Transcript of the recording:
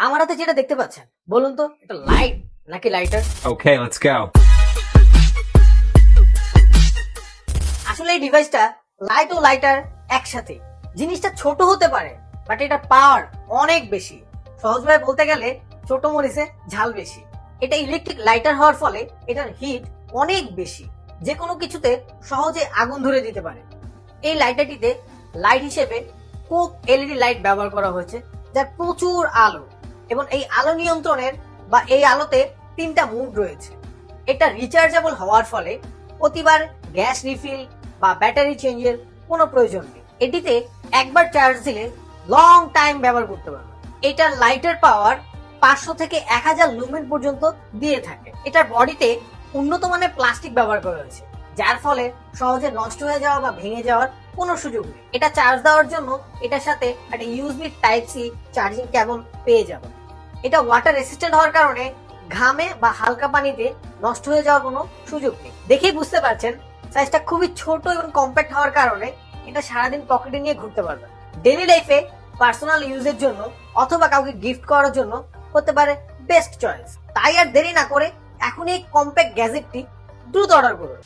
আমার হাতে যেটা দেখতে পাচ্ছেন, বলুন তো এটা লাইট নাকি লাইটার? Okay, let's go. আসলে এই ডিভাইসটা লাইট ও লাইটার একসাথে। জিনিসটা ছোট হতে পারে, বাট এটার পাওয়ার অনেক বেশি। সহজভাবে বলতে গেলে ছোট মরিচে ঝাল বেশি। এটা ইলেকট্রিক লাইটার হওয়ার ফলে এটার হিট অনেক বেশি, যে কোনো কিছুতে সহজে আগুন ধরে দিতে পারে। এই লাইটারটিতে লাইট হিসেবে কোক এলইডি লাইট ব্যবহার করা হয়েছে, যার প্রচুর আলো, এবং এই আলো নিয়ন্ত্রণের বা এই আলোতে 3টা মুড রয়েছে। এটা রিচার্জেবল হওয়ার ফলে প্রতিবার গ্যাস রিফিল বা ব্যাটারি চেঞ্জের কোনো প্রয়োজন নেই। এটিতে একবার চার্জ দিলে লং টাইম ব্যবহার করতে পারবে। এটার লাইটের পাওয়ার 500 থেকে 1000 লুমেন পর্যন্ত দিয়ে থাকে। এটার বডিতে উন্নত মানের প্লাস্টিক ব্যবহার করা হয়েছে, যার ফলে সহজে নষ্ট হয়ে যাওয়া বা ভেঙে যাওয়ার কোনো সুযোগ নেই। এটা চার্জ দেওয়ার জন্য এটার সাথে একটা USB type C charging cable পেয়ে যাবে। এটা ওয়াটার রেসিস্ট্যান্ট হওয়ার কারণে ঘামে বা হালকা পানিতে নষ্ট হয়ে যাওয়ার কোনো সুযোগ নেই। দেখেই বুঝতে পারছেন সাইজটা খুবই ছোট এবং কম্প্যাক্ট হওয়ার কারণে এটা সারাদিন পকেটে নিয়ে ঘুরতে পারবে। ডেইলি লাইফে পার্সোনাল ইউজের জন্য অথবা কাউকে গিফট করার জন্য হতে পারে বেস্ট চয়েস। তাই আর দেরি না করে এখন এই কম্প্যাক্ট গ্যাজেটটি দ্রুত অর্ডার করুন।